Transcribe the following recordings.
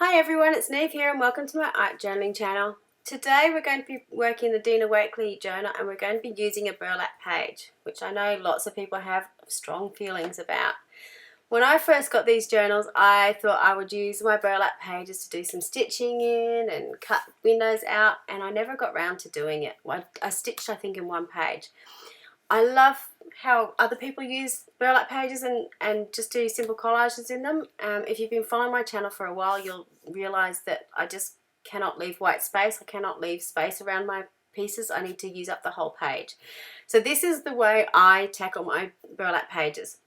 Hi everyone, it's Niamh here and welcome to my art journaling channel. Today we're going to be working the Dina Wakley Journal and we're going to be using a burlap page, which I know lots of people have strong feelings about. When I first got these journals, I thought I would use my burlap pages to do some stitching in and cut windows out, and I never got round to doing it. I stitched, I think, in one page. I love how other people use burlap pages and just do simple collages in them. If you've been following my channel for a while, you'll realise that I just cannot leave white space. I cannot leave space around my pieces. I need to use up the whole page. So this is the way I tackle my burlap pages.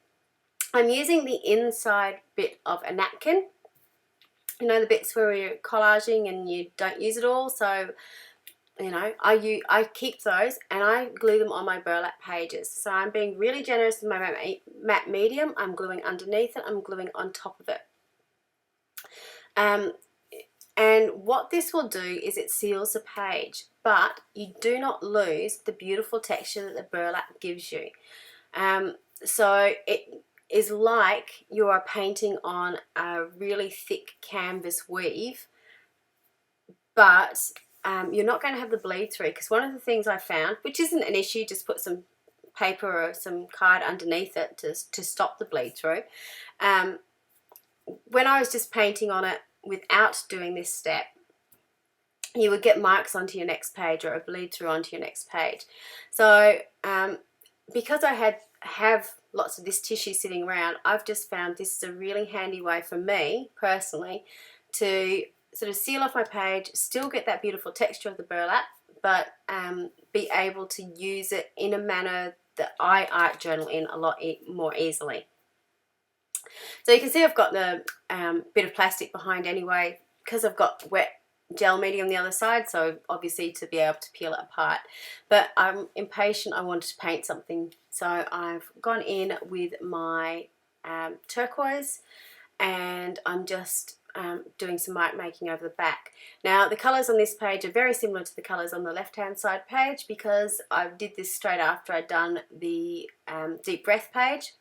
I'm using the inside bit of a napkin. You know, the bits where you're collaging and you don't use it all. So you know, I keep those and I glue them on my burlap pages. So I'm being really generous with my matte medium. I'm gluing underneath it, I'm gluing on top of it. And what this will do is it seals the page, but you do not lose the beautiful texture that the burlap gives you. So it is like you are painting on a really thick canvas weave, but you're not going to have the bleed through, because one of the things I found, which isn't an issue, just put some paper or some card underneath it to stop the bleed through. When I was just painting on it without doing this step, you would get marks onto your next page or a bleed through onto your next page. So because I have lots of this tissue sitting around, I've just found this is a really handy way for me personally to sort of seal off my page, still get that beautiful texture of the burlap, but be able to use it in a manner that I art journal in a lot more easily. So you can see I've got the bit of plastic behind anyway, because I've got wet gel medium on the other side, so obviously to be able to peel it apart. But I'm impatient, I wanted to paint something, so I've gone in with my turquoise and I'm just doing some mark making over the back. Now the colours on this page are very similar to the colours on the left hand side page, because I did this straight after I'd done the deep breath page.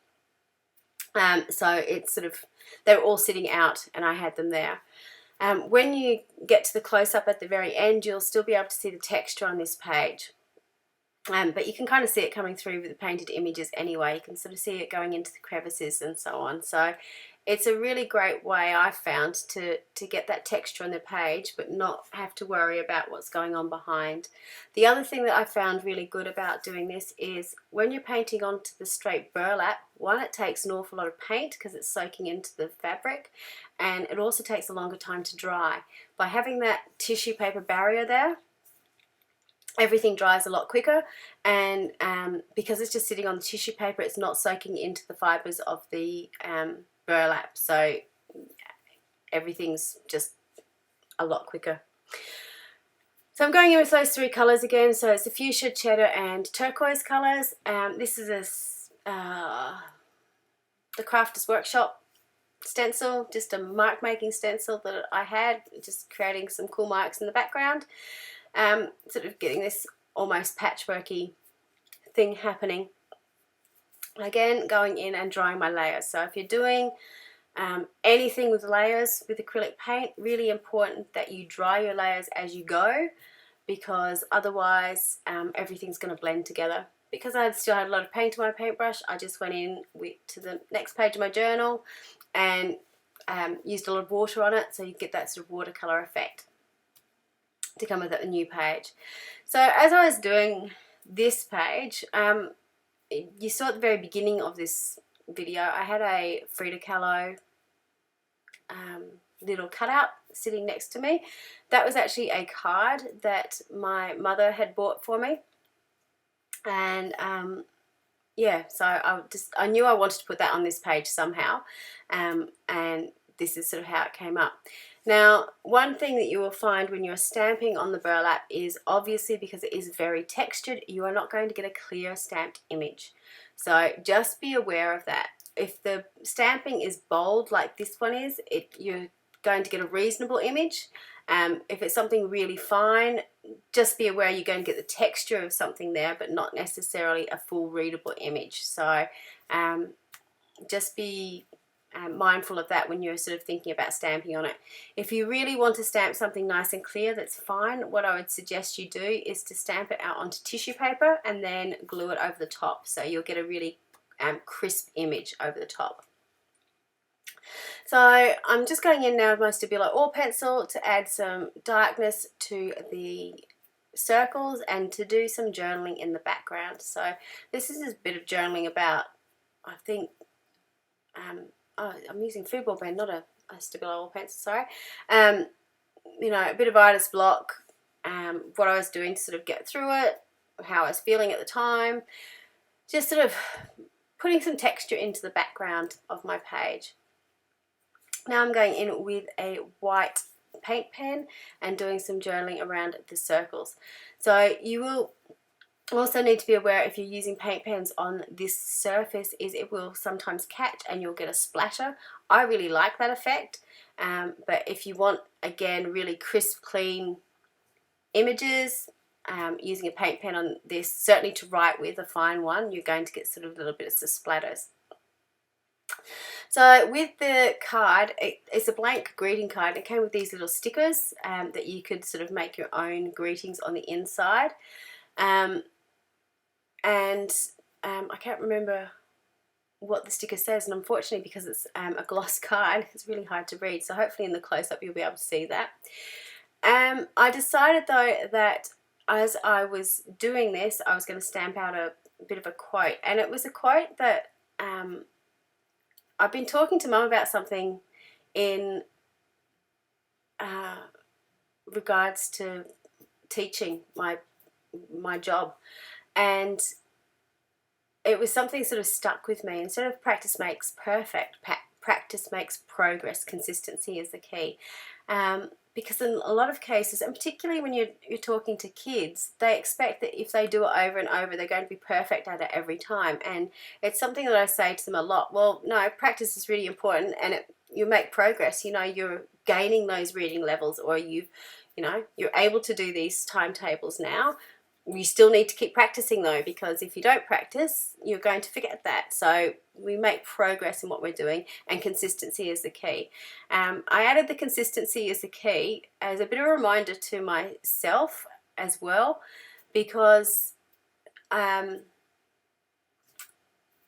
So it's sort of, they were all sitting out and I had them there. When you get to the close-up at the very end, you'll still be able to see the texture on this page. But you can kind of see it coming through with the painted images anyway. You can sort of see it going into the crevices and so on. So it's a really great way, I've found, to get that texture on the page but not have to worry about what's going on behind. The other thing that I found really good about doing this is when you're painting onto the straight burlap, one, it takes an awful lot of paint because it's soaking into the fabric, and it also takes a longer time to dry. By having that tissue paper barrier there, everything dries a lot quicker, and because it's just sitting on the tissue paper, it's not soaking into the fibres of the burlap, so everything's just a lot quicker. So I'm going in with those three colours again. So it's the fuchsia, cheddar and turquoise colours. This is the Crafters Workshop stencil, just a mark making stencil that I had, just creating some cool marks in the background. Sort of getting this almost patchworky thing happening. Again, going in and drying my layers. So if you're doing anything with layers with acrylic paint, really important that you dry your layers as you go, because otherwise everything's going to blend together. Because I still had a lot of paint on my paintbrush, I just went in to the next page of my journal and used a lot of water on it, so you get that sort of watercolour effect to come with the new page. So as I was doing this page, you saw at the very beginning of this video, I had a Frida Kahlo little cutout sitting next to me. That was actually a card that my mother had bought for me, and yeah, so I knew I wanted to put that on this page somehow, and this is sort of how it came up. Now, one thing that you will find when you're stamping on the burlap is, obviously because it is very textured, you are not going to get a clear stamped image. So just be aware of that. If the stamping is bold like this one is, you're going to get a reasonable image. If it's something really fine, just be aware you're going to get the texture of something there, but not necessarily a full readable image. So just be mindful of that when you're sort of thinking about stamping on it. If you really want to stamp something nice and clear, that's fine. What I would suggest you do is to stamp it out onto tissue paper and then glue it over the top, so you'll get a really crisp image over the top. So I'm just going in now with my Stabilo Ore Pencil to add some darkness to the circles and to do some journaling in the background. So this is a bit of journaling about, I think, I'm using food ball pen, not a Stabilo Ore Pencil, sorry. You know, a bit of writer's block, what I was doing to sort of get through it, how I was feeling at the time, just sort of putting some texture into the background of my page. Now I'm going in with a white paint pen and doing some journaling around the circles. So you will also need to be aware, if you're using paint pens on this surface, is it will sometimes catch and you'll get a splatter. I really like that effect, but if you want, again, really crisp, clean images, using a paint pen on this, certainly to write with, a fine one, you're going to get sort of little bits of splatters. So with the card, it's a blank greeting card. It came with these little stickers that you could sort of make your own greetings on the inside. I can't remember what the sticker says, and unfortunately, because it's a gloss card, it's really hard to read, so hopefully in the close-up you'll be able to see that. I decided though that as I was doing this, I was going to stamp out a bit of a quote, and it was a quote that I've been talking to Mum about something in regards to teaching my job, and it was something sort of stuck with me. Instead of practice makes perfect, practice makes progress. Consistency is the key. Because in a lot of cases, and particularly when you're talking to kids, they expect that if they do it over and over, they're going to be perfect at it every time. And it's something that I say to them a lot. Well, no, practice is really important, and you make progress. You know, you're gaining those reading levels, or you're able to do these timetables now. You still need to keep practicing though, because if you don't practice, you're going to forget that. So we make progress in what we're doing, and consistency is the key. I added the consistency as the key as a bit of a reminder to myself as well, because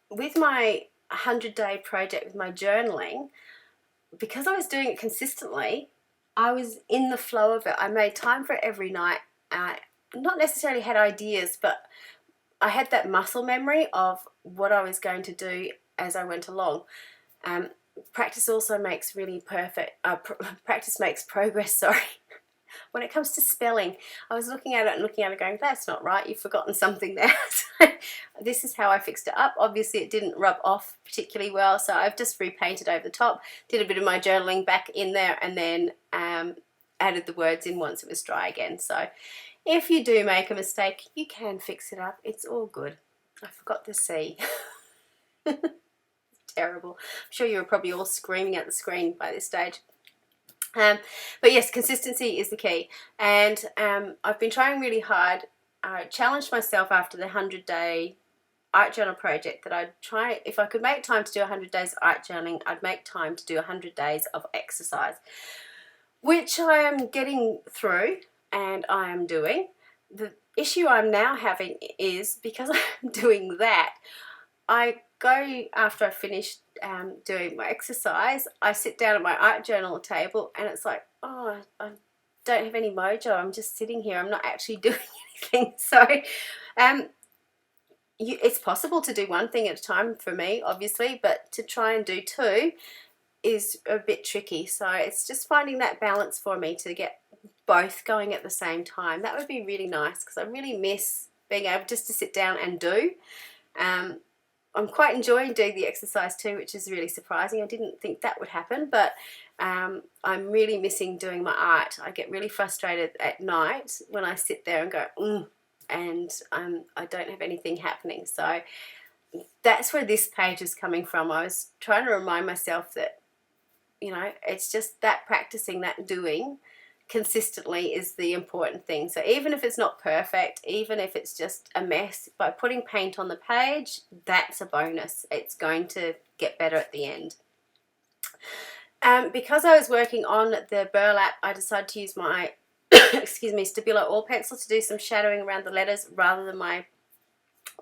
with my 100-day project with my journaling, because I was doing it consistently, I was in the flow of it. I made time for it every night. Not necessarily had ideas, but I had that muscle memory of what I was going to do as I went along. Practice also makes really practice makes progress, sorry. When it comes to spelling, I was looking at it going, that's not right, you've forgotten something there. So this is how I fixed it up. Obviously it didn't rub off particularly well, so I've just repainted over the top, did a bit of my journaling back in there, and then added the words in once it was dry again. So if you do make a mistake, you can fix it up. It's all good. I forgot the C. Terrible. I'm sure you were probably all screaming at the screen by this stage. But yes, consistency is the key. And I've been trying really hard. I challenged myself after the 100-day art journal project that I'd try, if I could make time to do 100 days of art journaling, I'd make time to do 100 days of exercise, which I am getting through. And I am doing. The issue I'm now having is, because I'm doing that, I go, after I finish doing my exercise, I sit down at my art journal table, and it's like, oh, I don't have any mojo. I'm just sitting here. I'm not actually doing anything. So it's possible to do one thing at a time for me, obviously, but to try and do two is a bit tricky. So it's just finding that balance for me to get both going at the same time. That would be really nice, because I really miss being able just to sit down and do. I'm quite enjoying doing the exercise too, which is really surprising. I didn't think that would happen, but I'm really missing doing my art. I get really frustrated at night when I sit there and go, and I don't have anything happening. So that's where this page is coming from. I was trying to remind myself that, it's just that practicing, that doing consistently is the important thing. So even if it's not perfect, even if it's just a mess, by putting paint on the page, that's a bonus. It's going to get better at the end. Because I was working on the burlap, I decided to use my excuse me, Stabilo oil pencil to do some shadowing around the letters rather than my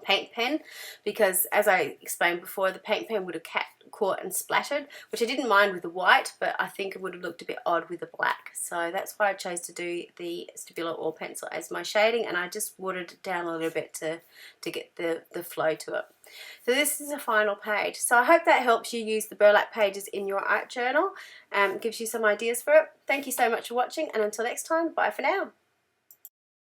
paint pen, because as I explained before, the paint pen would have caught and splattered, which I didn't mind with the white, but I think it would have looked a bit odd with the black. So that's why I chose to do the Stabilo oil pencil as my shading, and I just watered it down a little bit to get the flow to it. So this is the final page. So I hope that helps you use the burlap pages in your art journal, gives you some ideas for it. Thank you so much for watching, and until next time, bye for now.